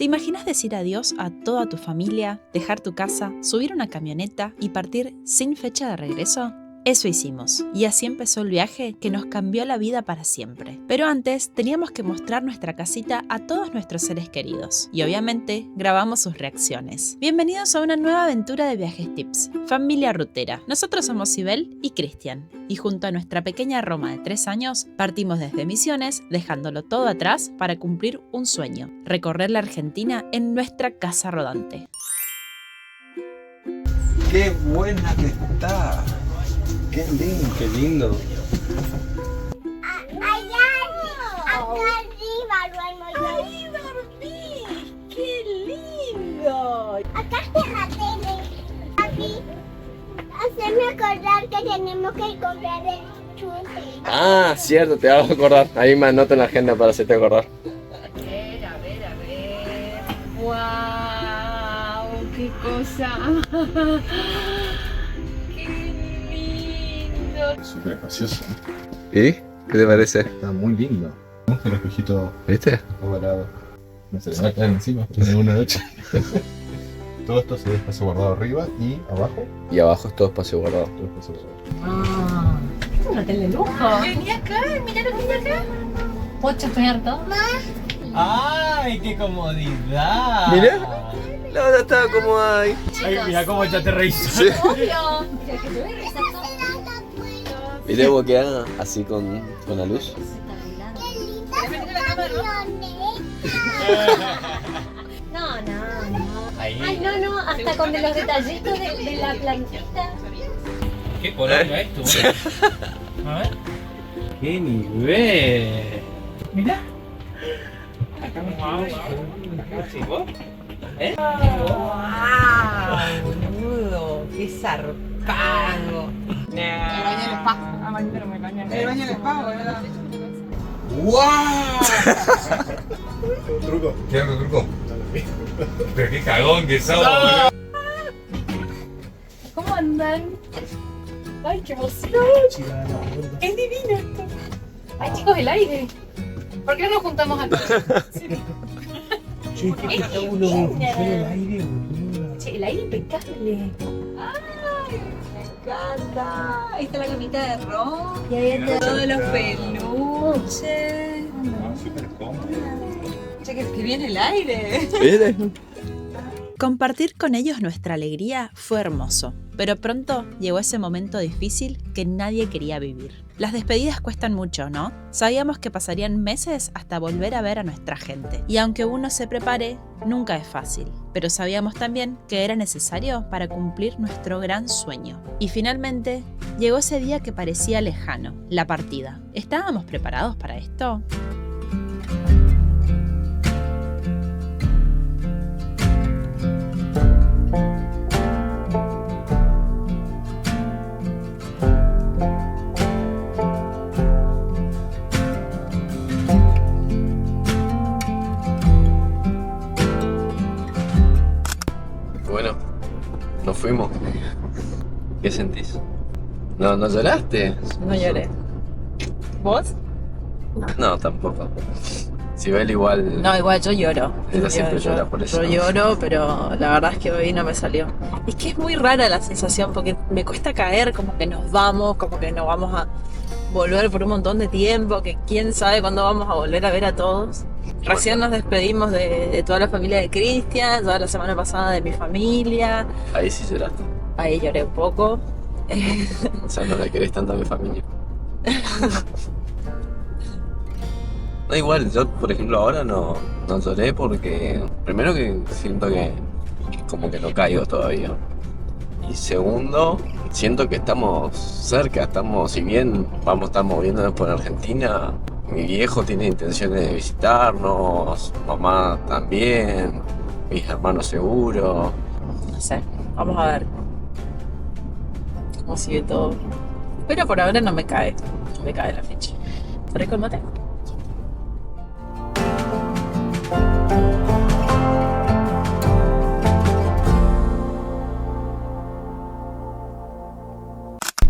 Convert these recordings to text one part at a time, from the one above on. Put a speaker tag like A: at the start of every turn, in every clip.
A: ¿Te imaginas decir adiós a toda tu familia, dejar tu casa, subir una camioneta y partir sin fecha de regreso? Eso hicimos, y así empezó el viaje que nos cambió la vida para siempre. Pero antes teníamos que mostrar nuestra casita a todos nuestros seres queridos, y obviamente grabamos sus reacciones. Bienvenidos a una nueva aventura de Viajes Tips, familia rutera. Nosotros somos Sibel y Cristian, y junto a nuestra pequeña Roma de 3 años, partimos desde Misiones, dejándolo todo atrás para cumplir un sueño: recorrer la Argentina en nuestra casa rodante.
B: ¡Qué buena que está! ¡Qué lindo!
C: ¡Qué lindo!
D: Allá, acá arriba lo hemos
E: ¡Ay, Barbie! ¡Qué lindo!
D: Acá está la tele. Aquí, hacerme acordar que tenemos que comprar el chute.
C: Ah, cierto, te hago acordar. Ahí me anoto en la agenda para hacerte acordar.
E: A ver. ¡Wow! ¡Qué cosa! ¡Qué lindo!
B: Es súper espacioso.
C: ¿Y? ¿Qué te parece?
B: Está muy lindo. Me gusta el espejito
C: ¿Viste?
B: ovalado. No se le va a caer encima en una noche. Todo esto se ve espacio guardado arriba y abajo.
C: Y abajo es todo espacio guardado.
B: Todo espacio guardado.
E: ¡Ah! ¡Es un hotel de lujo! Vení acá, mirá lo que hay acá. Pocho, estoy harto.
F: ¡Ay, qué comodidad!
C: Mirá. La verdad estaba como ahí.
F: Ay, mira cómo ya te reís.
C: Sí.
E: Obvio. Mira que te voy a revisar todo.
C: ¿Viste cómo queda así con la luz?
D: ¡Qué linda la camioneta!
E: No.
F: Ahí.
E: Ay, no, hasta con los detallitos de la plantita.
F: ¿Qué poronga es tu? A ver. ¡Qué nivel! Mira. Acá wow. ¿Sí, vos? ¿Eh?
E: ¡Wow! Boludo, qué zarpado.
G: El baño del spa. El baño del spa, boludo.
B: ¡Wow! ¿Truco? ¿Qué otro truco? Pero qué cagón que sos.
E: ¿Cómo andan? ¡Ay, qué emoción! ¡Es divino esto! ¡Ay, chicos, el aire! ¿Por qué no nos juntamos acá?
F: Che, qué espectáculo de funciona el aire, boludo.
E: Che, el aire impecable. ¡Ay, me encanta! Ahí está la camita de Ron. Y ahí están todos los peluches.
B: Súper cómodo.
E: Che, que viene el aire.
C: ¿Viste?
A: Compartir con ellos nuestra alegría fue hermoso, pero pronto llegó ese momento difícil que nadie quería vivir. Las despedidas cuestan mucho, ¿no? Sabíamos que pasarían meses hasta volver a ver a nuestra gente. Y aunque uno se prepare, nunca es fácil. Pero sabíamos también que era necesario para cumplir nuestro gran sueño. Y finalmente, llegó ese día que parecía lejano, la partida. ¿Estábamos preparados para esto?
C: Bueno, nos fuimos. ¿Qué sentís? ¿No lloraste?
G: No lloré. ¿Vos?
C: No, tampoco. Sibel igual.
G: No, igual yo lloro.
C: Ella siempre llora por eso.
G: Yo lloro, pero la verdad es que hoy no me salió. Es que es muy rara la sensación porque me cuesta caer, como que nos vamos, como que nos vamos a volver por un montón de tiempo, que quién sabe cuándo vamos a volver a ver a todos. Recién nos despedimos de toda la familia de Cristian, toda la semana pasada de mi familia.
C: Ahí sí lloraste.
G: Ahí lloré un poco.
C: O sea, no le querés tanto a mi familia. No, igual, yo por ejemplo ahora no lloré porque primero que siento que como que no caigo todavía. Y segundo, siento que estamos cerca, si bien vamos a estar moviéndonos por Argentina, mi viejo tiene intenciones de visitarnos, mamá también, mis hermanos seguro.
G: No sé, vamos a ver cómo sigue todo. Pero por ahora no me cae la fecha. ¿Rico el mate?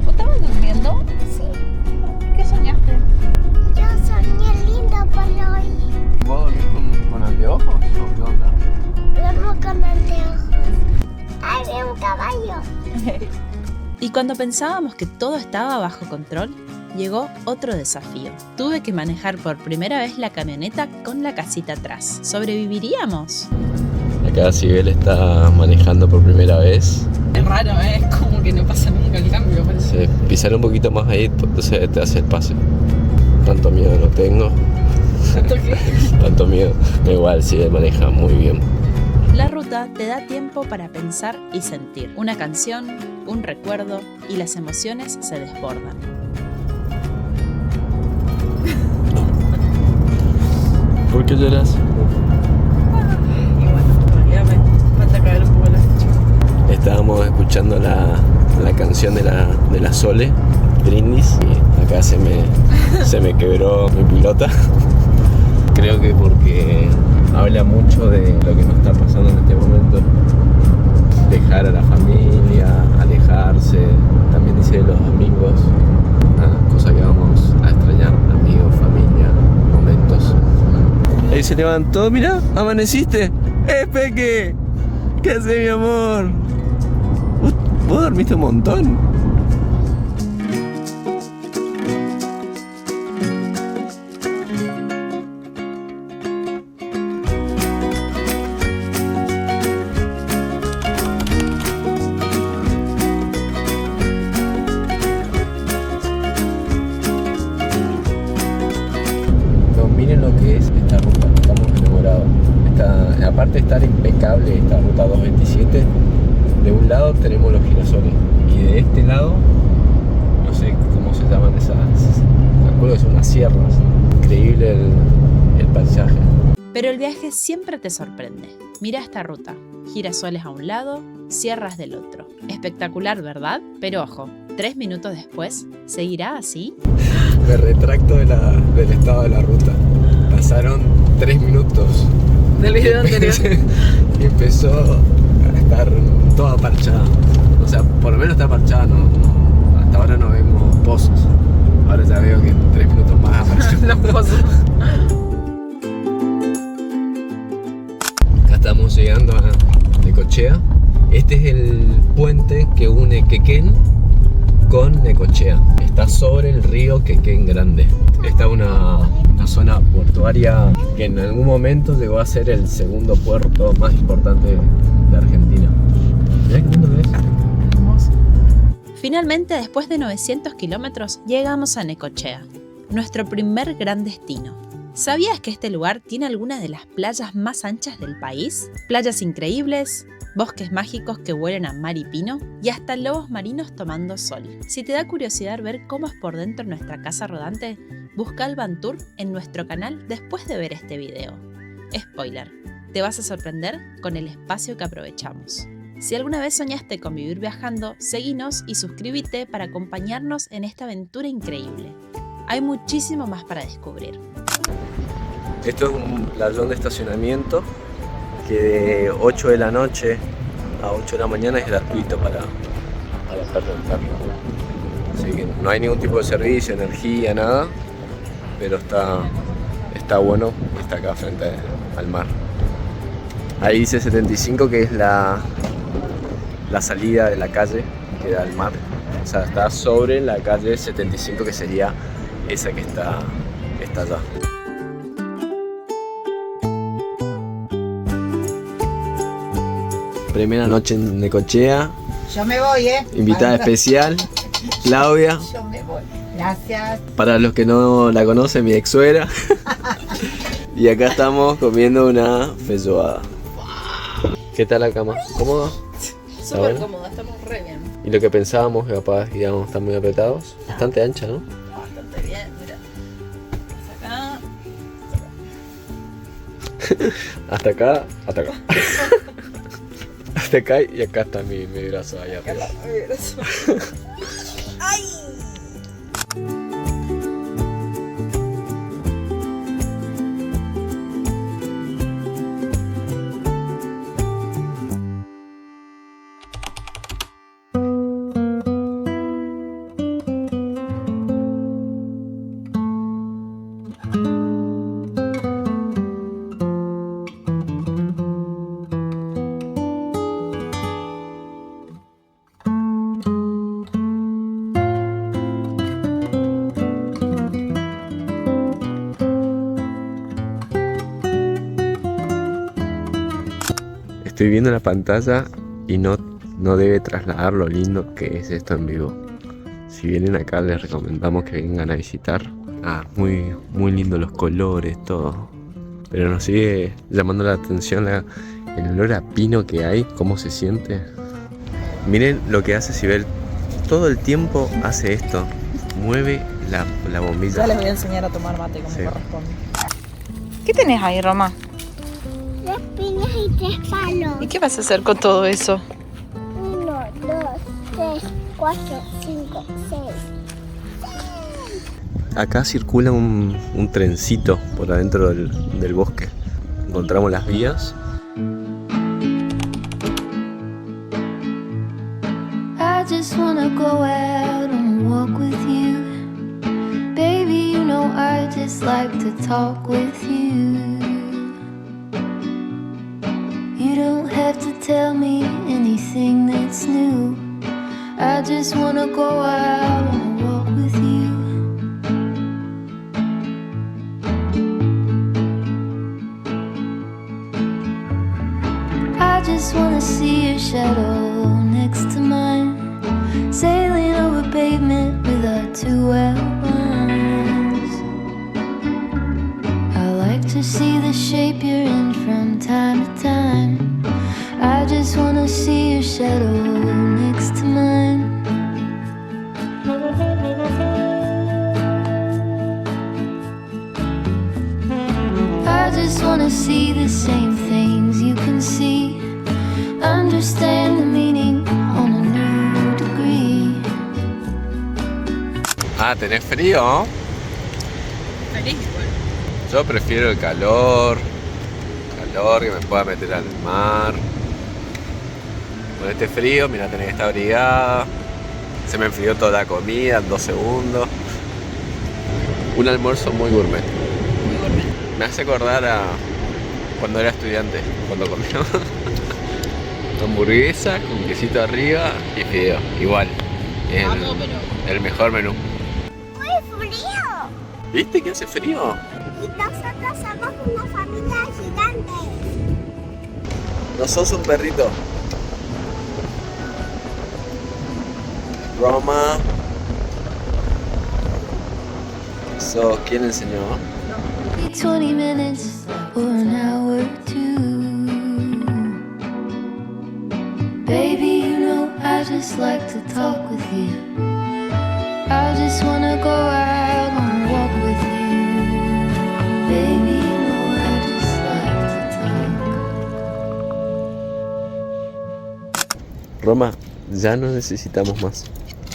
G: ¿Vos estabas durmiendo?
D: Sí,
G: ¿Qué soñaste?
D: yo soñé lindo por hoy.
C: ¿Vos dormís con anteojos? ¿O qué onda?
D: años.
A: Y cuando pensábamos que todo estaba bajo control, llegó otro desafío. Tuve que manejar por primera vez la camioneta con la casita atrás. ¿Sobreviviríamos?
C: Acá Sibel está manejando por primera vez.
G: Es raro, es como que no pasa nunca el cambio.
C: Sí, pisar un poquito más ahí, entonces te hace el pase. Tanto miedo no tengo.
G: ¿Tanto qué?
C: Tanto miedo. Da igual, Sibel maneja muy bien.
A: La ruta te da tiempo para pensar y sentir. Una canción, un recuerdo y las emociones se desbordan.
C: ¿Por qué lloras?
G: Y bueno, todavía me falta caer un poco la fecha.
C: Estábamos escuchando la canción de la Sole, Brindis, y acá se me quebró mi pilota. Creo que porque habla mucho de lo que nos está pasando en este momento. Dejar a la familia, alejarse, también dice de los amigos, cosas que vamos a extrañar, amigos, familia, momentos. Ahí se levantó, mira, amaneciste. Peque! ¿Qué haces, mi amor? ¿Vos dormiste un montón? Miren lo que es esta ruta, estamos enamorados. Aparte de estar impecable esta ruta 227, de un lado tenemos los girasoles y de este lado, no sé cómo se llaman esas, me acuerdo que son unas sierras. Increíble el paisaje.
A: Pero el viaje siempre te sorprende. Mira esta ruta. Girasoles a un lado, sierras del otro. Espectacular, ¿verdad? Pero ojo, 3 minutos después, ¿seguirá así?
C: Me retracto del estado de la ruta. Pasaron 3 minutos.
G: Del video anterior.
C: Y empezó a estar toda parchada. O sea, por lo menos está parchada, hasta ahora no vemos pozos. Ahora ya veo que en 3 minutos más aparecen
G: Los pozos.
C: Acá estamos llegando a Necochea. Este es el puente que une Quequén con Necochea. Está sobre el río Quequén Grande. Está una zona portuaria que en algún momento llegó a ser el segundo puerto más importante de Argentina. Mirá qué lindo que es.
A: Finalmente, después de 900 kilómetros, llegamos a Necochea, nuestro primer gran destino. ¿Sabías que este lugar tiene algunas de las playas más anchas del país? Playas increíbles, bosques mágicos que huelen a mar y pino y hasta lobos marinos tomando sol. Si te da curiosidad ver cómo es por dentro nuestra casa rodante, busca el Van Tour en nuestro canal después de ver este video. Spoiler, te vas a sorprender con el espacio que aprovechamos. Si alguna vez soñaste con vivir viajando, seguinos y suscríbete para acompañarnos en esta aventura increíble. Hay muchísimo más para descubrir.
C: Esto es un playón de estacionamiento que de 8 de la noche a 8 de la mañana es gratuito para rentar. Así que no hay ningún tipo de servicio, energía, nada, pero está bueno y está acá frente al mar. Ahí dice 75 que es la salida de la calle que da al mar. O sea, está sobre la calle 75 que sería esa que está allá. Primera noche en Necochea.
H: Yo me voy,
C: Invitada especial, Claudia.
H: Yo me voy. Gracias.
C: Para los que no la conocen, mi ex suegra. Y acá estamos comiendo una feijoada. ¿Qué tal la cama? ¿Cómoda?
G: Súper cómoda, estamos re bien.
C: Y lo que pensábamos que capaz íbamos a estar muy apretados. Bastante ancha, ¿no?
G: Bastante bien, mira.
C: Hasta acá. Hasta acá. Hasta acá y acá está mi brazo allá arriba. Estoy viendo la pantalla y no debe trasladar lo lindo que es esto en vivo. Si vienen acá les recomendamos que vengan a visitar. Muy, muy lindo los colores, todo. Pero nos sigue llamando la atención el olor a pino que hay, cómo se siente. Miren lo que hace Sibel. Todo el tiempo hace esto. Mueve la bombilla.
G: Ya les voy a enseñar a tomar mate como
C: Sí.
G: corresponde. ¿Qué tenés ahí, Roma?
D: 3 piñas y 3 palos.
G: ¿Y qué vas a hacer con todo eso?
D: 1, 2, 3, 4, 5, 6.
C: Acá circula un trencito por adentro del bosque. Encontramos las vías.
I: I just wanna go out and walk with you. Baby, you know I just like to talk with you. You don't have to tell me anything that's new. I just wanna go out and walk with you. I just wanna see your shadow next to mine, sailing over pavement with our 2 elbows. I like to see the shape you're in from time to time. I just wanna see your shadow next to mine. I just wanna see the same things you can see, understand the meaning on a new degree.
C: ¿Tenés frío?
G: Feliz igual.
C: Yo prefiero el calor. Que me pueda meter al mar. Con este frío, mira, tenés que estar abrigada. Se me enfrió toda la comida en 2 segundos. Un almuerzo muy gourmet. Me hace acordar a cuando era estudiante, cuando comíamos hamburguesa con quesito arriba y fideo. Igual, el mejor menú.
D: ¡Muy frío!
C: ¿Viste que hace frío?
D: Y nosotros somos una familia gigante.
C: No sos un perrito. Roma. ¿Quién enseñó?
I: 20 minutes or an hour or 2. Baby, you know I just like to talk with you. I just wanna go out and walk with you. Baby, you know I just like to talk.
C: Roma, ya no necesitamos más.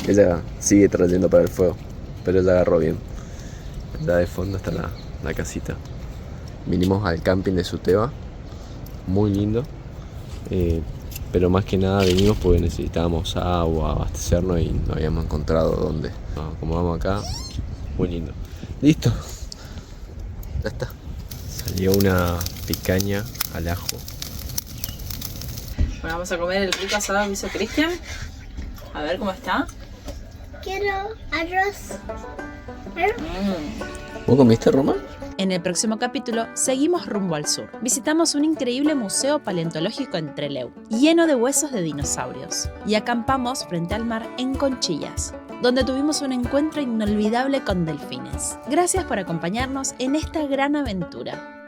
C: Ella sigue trayendo para el fuego, pero ella agarró bien. Ya de fondo está la casita. Vinimos al camping de Suteba, muy lindo, pero más que nada vinimos porque necesitábamos agua, abastecernos y no habíamos encontrado dónde. Como vamos acá, muy lindo. Listo, ya está. Salió una picaña al ajo.
G: Bueno, vamos a comer el rico asado que hizo Cristian. A ver cómo está.
D: Quiero arroz.
C: ¿Vos comiste, Roma?
A: En el próximo capítulo seguimos rumbo al sur. Visitamos un increíble museo paleontológico en Trelew, lleno de huesos de dinosaurios, y acampamos frente al mar en Conchillas, donde tuvimos un encuentro inolvidable con delfines. Gracias por acompañarnos en esta gran aventura.